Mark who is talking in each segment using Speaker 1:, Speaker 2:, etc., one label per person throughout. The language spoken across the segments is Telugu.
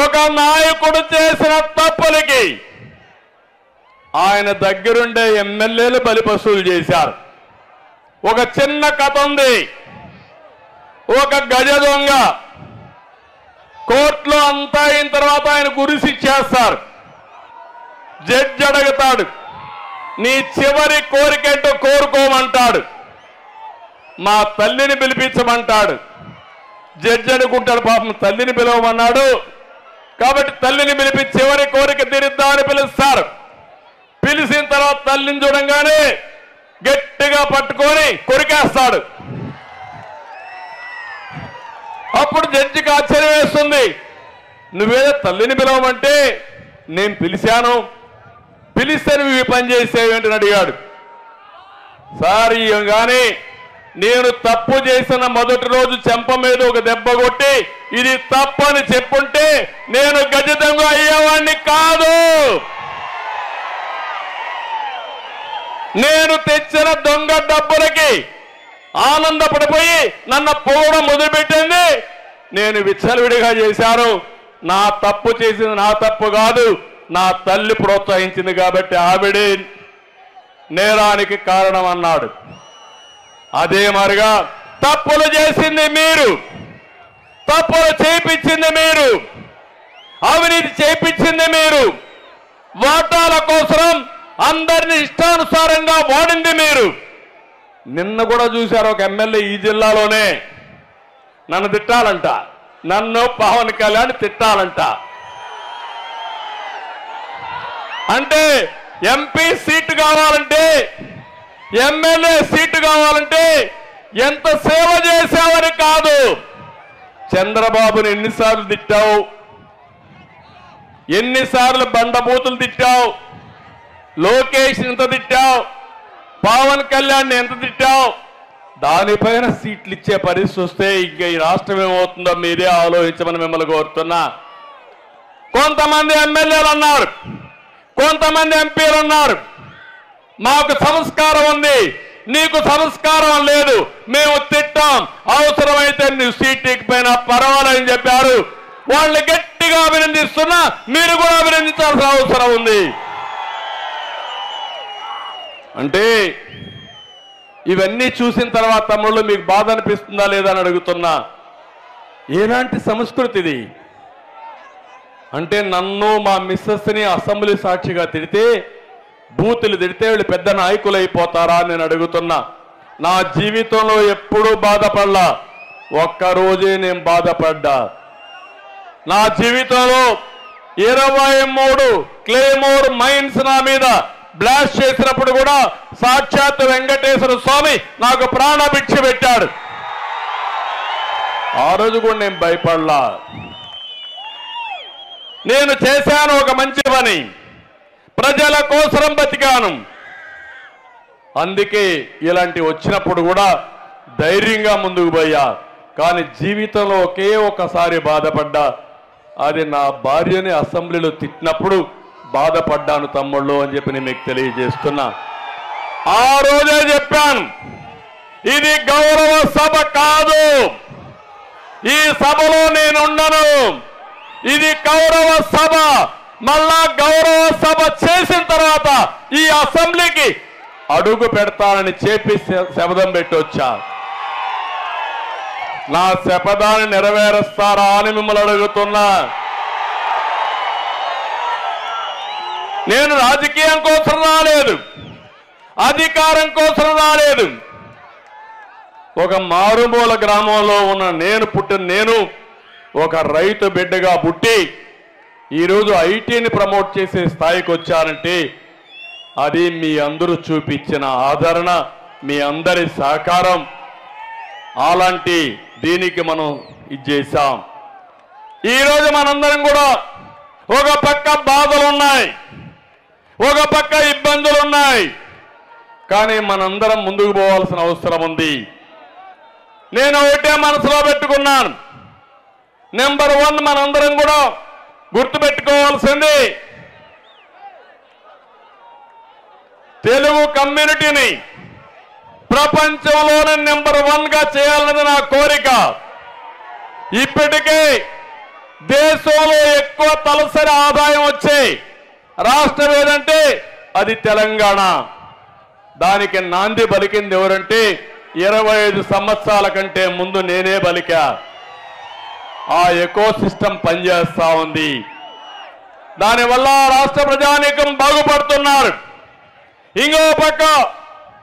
Speaker 1: ఒక నాయకుడు చేసిన తప్పులకి ఆయన దగ్గరుండే ఎమ్మెల్యేలు బలిపశువులు చేశారు. ఒక చిన్న కథ ఉంది. ఒక గజ దొంగ కోర్టులో అంతా అయిన తర్వాత ఆయన గురిసి ఇచ్చేస్తారు. జడ్జి అడుగుతాడు, నీ చివరి కోరికేంటో కోరుకోమంటాడు. మా తల్లిని పిలిపించమంటాడు. జడ్జి అనుకుంటాడు, పాపం తల్లిని పిలవమన్నాడు కాబట్టి తల్లిని పిలిపి చివరి కోరిక తీరుద్దామని పిలుస్తారు. పిలిచిన తర్వాత తల్లిని చూడంగానే గట్టిగా పట్టుకొని కొరికేస్తాడు. అప్పుడు జడ్జికి ఆశ్చర్యం వేస్తుంది. నువ్వేదో తల్లిని పిలవమంటే నేను పిలిచాను, పిలిస్తే నువ్వు ఈ పని చేసేవేంటని అడిగాడు. సార్ కానీ నేను తప్పు చేసిన మొదటి రోజు చెంప మీద ఒక దెబ్బ కొట్టి ఇది తప్పని చెప్పుంటే నేను గజ దొంగ అయ్యేవాడిని కాదు. నేను తెచ్చిన దొంగ డబ్బులకి ఆనందపడిపోయి నన్ను పోవడం మొదలుపెట్టింది. నేను విచ్చలవిడిగా చేశాను. నా తప్పు చేసింది నా తప్పు కాదు, నా తల్లి ప్రోత్సహించింది కాబట్టి ఆవిడే నేరానికి కారణం అన్నాడు. అదే మరిగా తప్పులు చేసింది మీరు, తప్పులు చేయించింది మీరు, అవినీతి చేయించింది మీరు, వాటాల కోసం అందరినీ ఇష్టానుసారంగా వాడింది మీరు. నిన్న కూడా చూశారు ఒక ఎమ్మెల్యే ఈ జిల్లాలోనే నన్ను తిట్టాలంట, నన్ను పవన్ కళ్యాణ్ తిట్టాలంట. అంటే ఎంపీ సీటు కావాలంటే, ఎమ్మెల్యే సీటు కావాలంటే ఎంత సేవ చేశావని కాదు. చంద్రబాబుని ఎన్నిసార్లు తిట్టావు, ఎన్నిసార్లు బండబూతులు తిట్టావు, లోకేష్ ఎంత తిట్టావు, పవన్ కళ్యాణ్ ఎంత తిట్టావు. దానిపైన సీట్లు ఇచ్చే పరిస్థితి వస్తే ఇంకా ఈ రాష్ట్రం ఏమవుతుందో మీరే ఆలోచించమని మిమ్మల్ని కోరుతున్నా. కొంతమంది ఎమ్మెల్యేలు అన్నారు, కొంతమంది ఎంపీలు అన్నారు, మాకు సంస్కారం ఉంది, నీకు సంస్కారం లేదు, మేము తిట్టాం, అవసరమైతే నువ్వు సీట్ ఎక్కిపోయినా పర్వాలేదని చెప్పారు. వాళ్ళని గట్టిగా అభినందిస్తున్నా, మీరు కూడా అభినందించాల్సిన అవసరం ఉంది. అంటే ఇవన్నీ చూసిన తర్వాత తమ్ముళ్ళు మీకు బాధ అనిపిస్తుందా లేదా అని అడుగుతున్నా. ఎలాంటి సంస్కృతి ఇది అంటే, నన్ను మా మిస్సెస్ని అసెంబ్లీ సాక్షిగా తిడితే, బూతులు తిడితే వీళ్ళు పెద్ద నాయకులు అయిపోతారా అని నేను అడుగుతున్నా. నా జీవితంలో ఎప్పుడూ బాధపడలా, ఒక్కరోజే నేను బాధపడ్డా. నా జీవితంలో 23 క్లేమోర్ మైన్స్ నా మీద బ్లాస్ట్ చేసినప్పుడు కూడా సాక్షాత్ వెంకటేశ్వర స్వామి నాకు ప్రాణభిక్ష పెట్టాడు. ఆ రోజు కూడా నేను భయపడలా. నేను చేశాను ఒక మంచి పని, ప్రజల కోసం బతికాను. అందుకే ఇలాంటి వచ్చినప్పుడు కూడా ధైర్యంగా ముందుకు పోయా. కానీ జీవితంలో ఒకే ఒకసారి బాధపడ్డా, అది నా భార్యని అసెంబ్లీలో తిట్టినప్పుడు బాధపడ్డాను తమ్ముళ్ళు అని చెప్పి నేను మీకు తెలియజేస్తున్నా. ఆ రోజే చెప్పాను, ఇది గౌరవ సభ కాదు, ఈ సభలో నేనుండను, ఇది గౌరవ సభ. మళ్ళా గౌరవ సభ చేసిన తర్వాత ఈ అసెంబ్లీకి అడుగు పెడతానని చెప్పి శపథం పెట్టి వచ్చా. నా శపథాన్ని నెరవేరుస్తారా అని మిమ్మల్ని అడుగుతున్నా. నేను రాజకీయం కోసం రాలేదు, అధికారం కోసం రాలేదు. ఒక మారుమూల గ్రామంలో ఉన్న నేను ఒక రైతు బిడ్డగా పుట్టి ఈరోజు ఐటీని ప్రమోట్ చేసే స్థాయికి వచ్చానంటే అది మీ అందరూ చూపించిన ఆదరణ, మీ అందరి సహకారం. అలాంటి దీనికి మనం ఇది చేశాం. ఈరోజు మనందరం కూడా ఒక పక్క బాధలు ఉన్నాయి, ఒక పక్క ఇబ్బందులు ఉన్నాయి, కానీ మనందరం ముందుకు పోవాల్సిన అవసరం ఉంది. నేను ఒకటే మనసులో పెట్టుకున్నాను, నెంబర్ 1 మనందరం కూడా గుర్తుపెట్టుకోవాల్సింది, తెలుగు కమ్యూనిటీని ప్రపంచంలోనే నెంబర్ 1గా చేయాలన్నది నా కోరిక. ఇప్పటికే దేశంలో ఎక్కువ తలసరి ఆదాయం వచ్చే రాష్ట్రం ఏదంటే అది తెలంగాణ. దానికి నాంది పలికింది ఎవరంటే 25 సంవత్సరాల కంటే ముందు నేనే పలికా. ఆ ఎకో సిస్టమ్ పనిచేస్తా ఉంది. దానివల్ల రాష్ట్ర ప్రజానీకం బాగుపడుతున్నారు. ఇంకో పక్క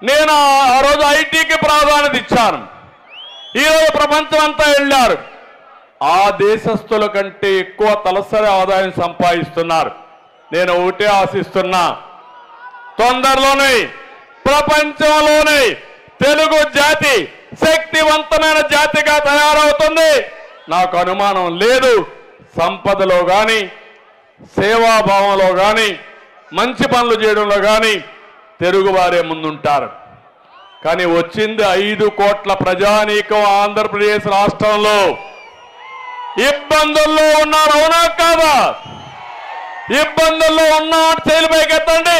Speaker 1: నేను ఆ రోజు ఐటీకి ప్రాధాన్యత ఇచ్చాను. ఈరోజు ప్రపంచం అంతా వెళ్ళారు. ఆ దేశస్తుల కంటే ఎక్కువ తలసరి ఆదాయం సంపాదిస్తున్నారు. నేను ఒకటే ఆశిస్తున్నా, తొందరలోనే ప్రపంచంలోనే తెలుగు జాతి శక్తివంతమైన జాతిగా తయారవుతుంది. నాకు అనుమానం లేదు. సంపదలో కానీ, సేవాభావంలో కానీ, మంచి పనులు చేయడంలో కానీ తెలుగువారే ముందుంటారు. కానీ వచ్చింది 5 కోట్ల ప్రజానీకం ఆంధ్రప్రదేశ్ రాష్ట్రంలో ఇబ్బందుల్లో ఉన్నారు. అవునా కాదా? ఇబ్బందుల్లో ఉన్నా చేతులపైకి ఎత్తండి.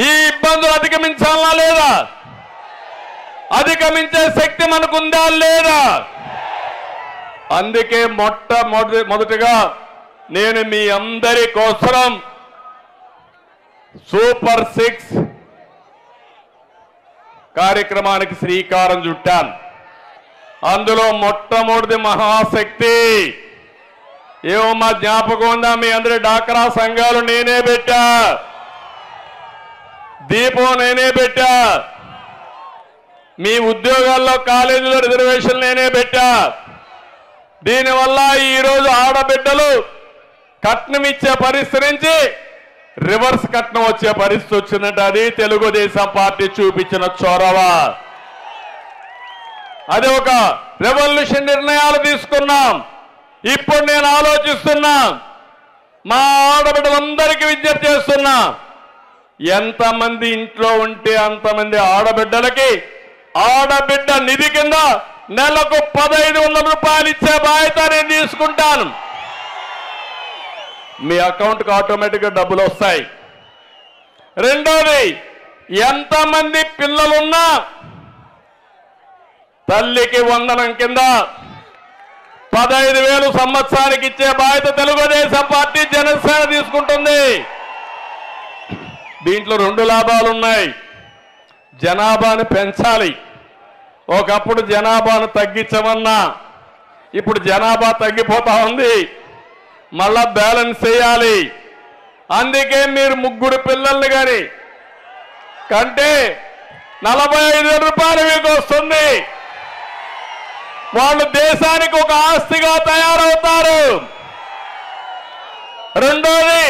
Speaker 1: ఈ ఇబ్బందులు అధిగమించాలా లేదా? అధిగమించే శక్తి మనకుందా లేదా? అందుకే మొదటగా నేను మీ అందరి కోసం సూపర్ 6 కార్యక్రమానికి శ్రీకారం చుట్టాను. అందులో మొట్టమొదటి మహాశక్తి ఏమో మా జ్ఞాపకం ఉందా? మీ అందరి డాక్రా సంఘాలు నేనే పెట్టా, దీపం నేనే పెట్టా, మీ ఉద్యోగాల్లో కాలేజీలో రిజర్వేషన్ నేనే పెట్టా. దీనివల్ల ఈరోజు ఆడబిడ్డలు కట్నం ఇచ్చే పరిస్థితి నుంచి రివర్స్ కట్నం వచ్చే పరిస్థితి వచ్చిందంటే అది తెలుగుదేశం పార్టీ చూపించిన చొరవ. అది ఒక రెవల్యూషన్ నిర్ణయాలు తీసుకున్నాం. ఇప్పుడు నేను ఆలోచిస్తున్నా, మా ఆడబిడ్డలందరికీ విజ్ఞప్తి చేస్తున్నా, ఎంతమంది ఇంట్లో ఉంటే అంతమంది ఆడబిడ్డలకి ఆడబిడ్డ నిధి కింద నెలకు 1500 రూపాయలు ఇచ్చే బాధ్యత నేను తీసుకుంటాను. మీ అకౌంట్కి ఆటోమేటిక్గా డబ్బులు వస్తాయి. రెండోది, ఎంతమంది పిల్లలున్నా తల్లికి వందనం కింద 15,000 సంవత్సరానికి ఇచ్చే బాధ్యత తెలుగుదేశం పార్టీ జనసేన తీసుకుంటుంది. దీంట్లో 2 లాభాలు ఉన్నాయి. జనాభాను పెంచాలి. ఒకప్పుడు జనాభాను తగ్గించమన్నా, ఇప్పుడు జనాభా తగ్గిపోతా ఉంది. మళ్ళా బ్యాలెన్స్ చేయాలి. అందుకే మీరు 3 పిల్లల్ని కానీ కంటే 45,000 రూపాయలు మీకు వస్తుంది. వాళ్ళు దేశానికి ఒక ఆస్తిగా తయారవుతారు. రెండోది,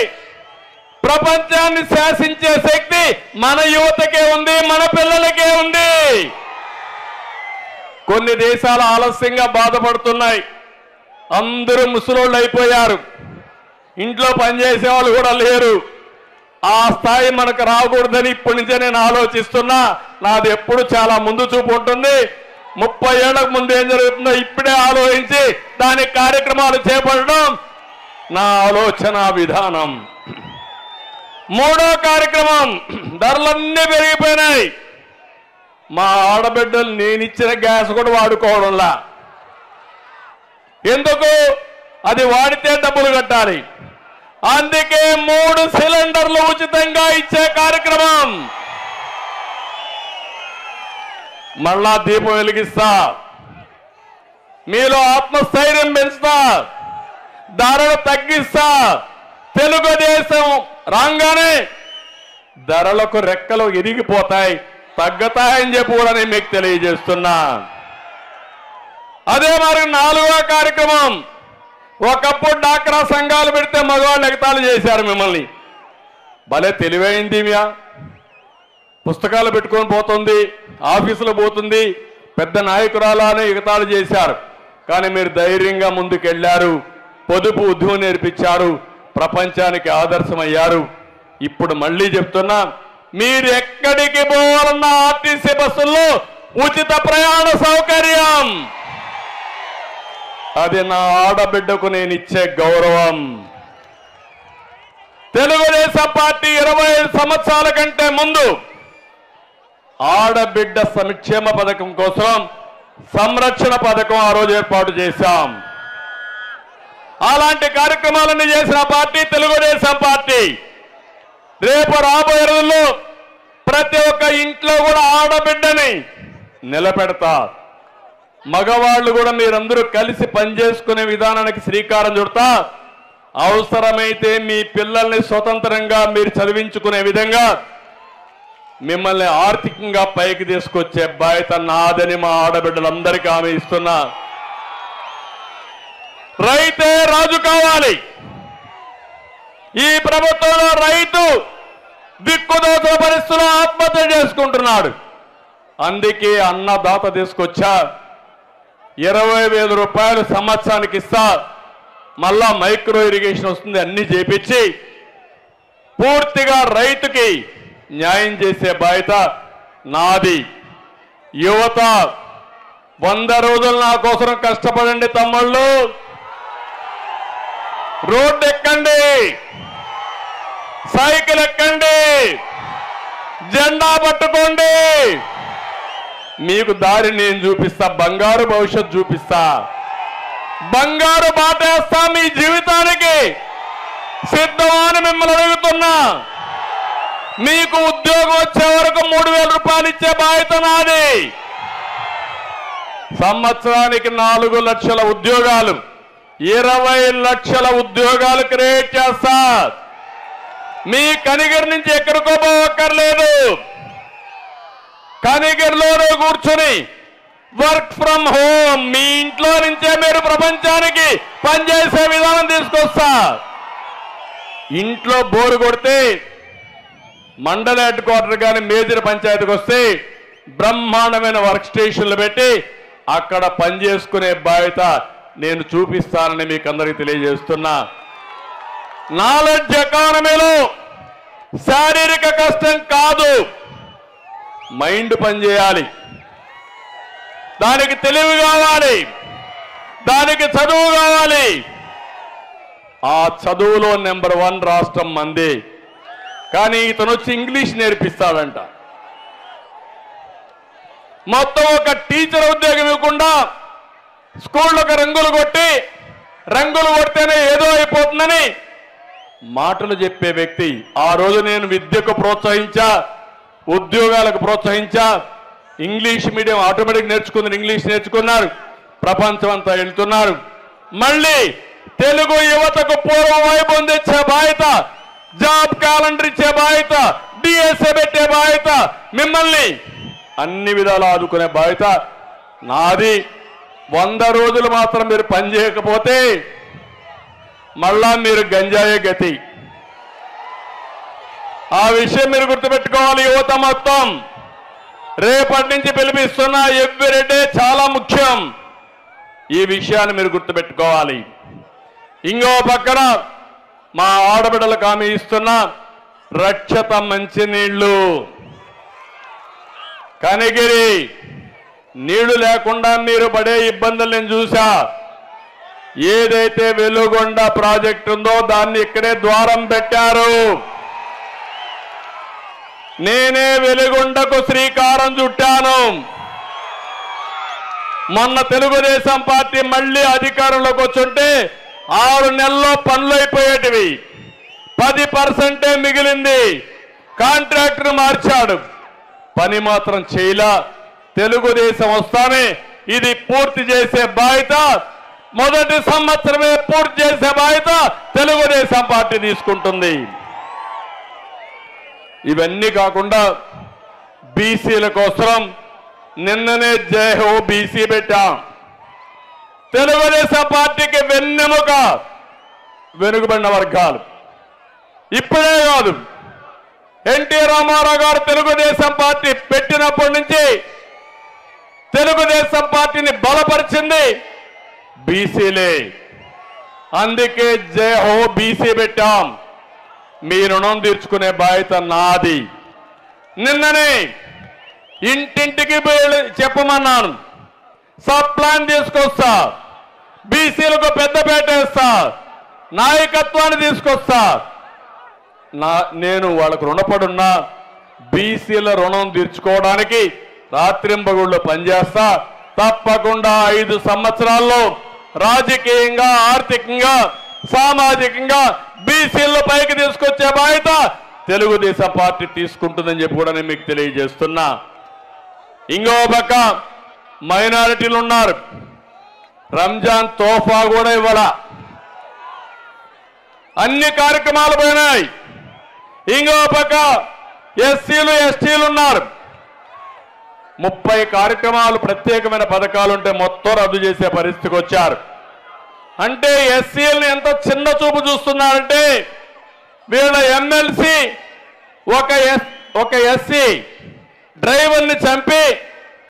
Speaker 1: ప్రపంచాన్ని శాసించే శక్తి మన యువతకే ఉంది, మన పిల్లలకే ఉంది. కొన్ని దేశాలు ఆలస్యంగా బాధపడుతున్నాయి. అందరూ ముసలోళ్ళు అయిపోయారు. ఇంట్లో పనిచేసే వాళ్ళు కూడా లేరు. ఆ స్థాయి మనకు రాకూడదని ఇప్పటి నుంచే నేను ఆలోచిస్తున్నా. నాది ఎప్పుడు చాలా ముందు చూపు ఉంటుంది. 30 ఏళ్లకు ముందు ఏం జరుగుతుందో ఇప్పుడే ఆలోచించి దాని కార్యక్రమాలు చేపట్టడం నా ఆలోచన విధానం. 3వ కార్యక్రమం, ధరలన్నీ పెరిగిపోయినాయి. మా ఆడబిడ్డలు నేనిచ్చిన గ్యాస్ కూడా వాడుకోవడంలా. ఎందుకు? అది వాడితే డబ్బులు కట్టాలి. అందుకే 3 సిలిండర్లు ఉచితంగా ఇచ్చే కార్యక్రమం. మళ్ళా దీపం వెలిగిస్తా, మీలో ఆత్మస్థైర్యం పెంచుతా, ధరలు తగ్గిస్తా. తెలుగుదేశం రాగానే ధరలకు రెక్కలు ఎరిగిపోతాయి, తగ్గతాయని చెప్పి కూడా నేను మీకు తెలియజేస్తున్నా. అదే మరి 4వ కార్యక్రమం, ఒకప్పుడు డాక్రా సంఘాలు పెడితే మగవాళ్ళు ఎగతాళి చేశారు మిమ్మల్ని. భలే తెలివైంది మియా, పుస్తకాలు పెట్టుకొని పోతుంది, ఆఫీసులో పోతుంది, పెద్ద నాయకురాలానే ఎగతాళి చేశారు. కానీ మీరు ధైర్యంగా ముందుకెళ్లారు, పొదుపు ఉద్యమం నేర్పించారు, ప్రపంచానికి ఆదర్శమయ్యారు. ఇప్పుడు మళ్ళీ చెప్తున్నా, మీరు ఎక్కడికి పోవాలన్న ఆర్టీసీ బస్సుల్లో ఉచిత ప్రయాణ సౌకర్యం. అది నా ఆడబిడ్డకు నేను ఇచ్చే గౌరవం. తెలుగుదేశం పార్టీ 25 సంవత్సరాల కంటే ముందు ఆడబిడ్డ సంక్షేమ పథకం కోసం సంరక్షణ పథకం ఆ రోజు ఏర్పాటు చేశాం. అలాంటి కార్యక్రమాలన్నీ చేసిన పార్టీ తెలుగుదేశం పార్టీ. రేపు రాబోయే రోజుల్లో ప్రతి ఒక్క ఇంట్లో కూడా ఆడబిడ్డని నిలబెడతా. మగవాళ్ళు కూడా మీరందరూ కలిసి పనిచేసుకునే విధానానికి శ్రీకారం చుడతా. అవసరమైతే మీ పిల్లల్ని స్వతంత్రంగా మీరు చదివించుకునే విధంగా మిమ్మల్ని ఆర్థికంగా పైకి తీసుకొచ్చే బాధ్యత నాదని మా ఆడబిడ్డలందరికీ హామీ ఇస్తున్నా. రైతే రాజు కావాలి. ఈ ప్రభుత్వంలో రైతు దిక్కుదోచ పరిస్థితుల్లో ఆత్మహత్య చేసుకుంటున్నాడు. అందుకే అన్నదాత తీసుకొచ్చా. 20,000 రూపాయలు సంవత్సరానికి ఇస్తా. మళ్ళా మైక్రో ఇరిగేషన్ వస్తుంది. అన్ని చేపించి పూర్తిగా రైతుకి న్యాయం చేసే బాధ్యత నాది. యువత 100 రోజులు నా కోసం కష్టపడండి తమ్ముళ్ళు. రోడ్డు ఎక్కండి, సైకిల్ ఎక్కండి, జెండా పట్టుకోండి. మీకు దారి నేను చూపిస్తా. బంగారు భవిష్యత్తు చూపిస్తా. బంగారు బాటేస్తా. మీ జీవితానికి సిద్ధమని మిమ్మల్ని అడుగుతున్నా. మీకు ఉద్యోగం వచ్చే వరకు 3,000 రూపాయలు ఇచ్చే బాధ్యత నాది. సంవత్సరానికి 4 లక్షల ఉద్యోగాలు, 20 లక్షల ఉద్యోగాలు క్రియేట్ చేస్తా. మీ కనిగిరి నుంచి ఎక్కడికో పోవక్కర్లేదు. కనిగిరిలోనే కూర్చొని వర్క్ ఫ్రమ్ హోమ్ మీ ఇంట్లో నుంచే మీరు ప్రపంచానికి పనిచేసే విధానం తీసుకొస్తా. ఇంట్లో బోరు కొడితే మండల హెడ్ క్వార్టర్ కానీ మేజర్ పంచాయతీకి వస్తే బ్రహ్మాండమైన వర్క్ స్టేషన్లు పెట్టి అక్కడ పనిచేసుకునే బాధ్యత నేను చూపిస్తానని మీకు అందరికీ తెలియజేస్తున్నా. నాలెడ్జ్ ఎకానమీలో శారీరక కష్టం కాదు, మైండ్ పనిచేయాలి. దానికి తెలివి కావాలి, దానికి చదువు కావాలి. ఆ చదువులో నెంబర్ 1 రాష్ట్రం మంది. కానీ ఇతను వచ్చి ఇంగ్లీష్ నేర్పిస్తాడంట. మొత్తం ఒక టీచర్ ఉద్యోగం ఇవ్వకుండా స్కూళ్ళకు రంగులు కొడితేనే ఏదో అయిపోతుందని మాటలు చెప్పే వ్యక్తి. ఆ రోజు నేను విద్యకు ప్రోత్సహించా, ఉద్యోగాలకు ప్రోత్సహించా. ఇంగ్లీష్ మీడియం ఆటోమేటిక్ నేర్చుకున్నారు, ఇంగ్లీష్ నేర్చుకున్నారు, ప్రపంచం అంతా వెళ్తున్నారు. మళ్ళీ తెలుగు యువతకు పూర్వం వైభవం తెచ్చే బాధ్యత, జాబ్ క్యాలెండర్ ఇచ్చే బాధ్యత, డిఎస్ఏ పెట్టే బాధ్యత, మిమ్మల్ని అన్ని విధాలు ఆదుకునే బాధ్యత నాది. 100 రోజులు మాత్రం మీరు పని చేయకపోతే మళ్ళా మీరు గంజాయే గతి. ఆ విషయం మీరు గుర్తుపెట్టుకోవాలి. యువత మొత్తం రేపటి నుంచి పిలిపిస్తున్న ఎవ్రీడే చాలా ముఖ్యం. ఈ విషయాన్ని మీరు గుర్తుపెట్టుకోవాలి. ఇంకో పక్కన మా ఆడబిడ్డలకు హామీ ఇస్తున్న రక్షత మంచినీళ్లు. కనిగిరి నీళ్లు లేకుండా మీరు పడే ఇబ్బందులు నేను చూసా. ఏదైతే వెలుగొండ ప్రాజెక్టు ఉందో దాన్ని ఇక్కడే ద్వారం పెట్టారు. నేనే వెలుగొండకు శ్రీకారం చుట్టాను. మొన్న తెలుగుదేశం పార్టీ మళ్ళీ అధికారంలోకి వచ్చుంటే 6 నెలల్లో పనులు అయిపోయేటివి. 10% మిగిలింది. కాంట్రాక్టర్ మార్చాడు, పని మాత్రం చేయలా. తెలుగుదేశం వస్తానే ఇది పూర్తి చేసే బాధ్యత, మొదటి సంవత్సరమే పూర్తి చేసే బాధ్యత తెలుగుదేశం పార్టీ తీసుకుంటుంది. ఇవన్నీ కాకుండా బీసీల కోసం నిన్ననే జై హో బీసీ పెట్టాం. తెలుగుదేశం పార్టీకి వెన్నెముక వెనుకబడిన వర్గాలు. ఇప్పుడే కాదు, ఎన్టీ రామారావు గారు తెలుగుదేశం పార్టీ పెట్టినప్పటి నుంచి తెలుగుదేశం పార్టీని బలపరిచింది బీసీలే. అందుకే జై హో బీసీ పెట్టాం. మీ రుణం తీర్చుకునే బాధ్యత నాది. నిన్ననే ఇంటింటికి చెప్పమన్నాను. సబ్ ప్లాన్ తీసుకొస్తా, బీసీలకు పెద్దపేట వేస్తా, నాయకత్వాన్ని తీసుకొస్తా. నేను వాళ్ళకు రుణపడున్నా. బీసీల రుణం తీర్చుకోవడానికి రాత్రింబగుళ్ళు పనిచేస్తా. తప్పకుండా 5 సంవత్సరాల్లో రాజకీయంగా, ఆర్థికంగా, సామాజికంగా బీసీల పైకి తీసుకొచ్చే బాధ్యత తెలుగుదేశం పార్టీ తీసుకుంటుందని చెప్పి కూడా నేను మీకు తెలియజేస్తున్నా. ఇంకో పక్క మైనారిటీలు ఉన్నారు. రంజాన్ తోఫా కూడా ఇవ్వాల. అన్ని కార్యక్రమాలు పోయినాయి. ఇంకో పక్క ఎస్సీలు, ఎస్టీలు ఉన్నారు. 30 కార్యక్రమాలు, ప్రత్యేకమైన పథకాలుంటే మొత్తం రద్దు చేసే పరిస్థితికి వచ్చారు. అంటే ఎస్సీలను ఎంత చిన్న చూపు చూస్తున్నారంటే వీళ్ళ ఎమ్మెల్సీ ఒక ఎస్సీ డ్రైవర్ని చంపి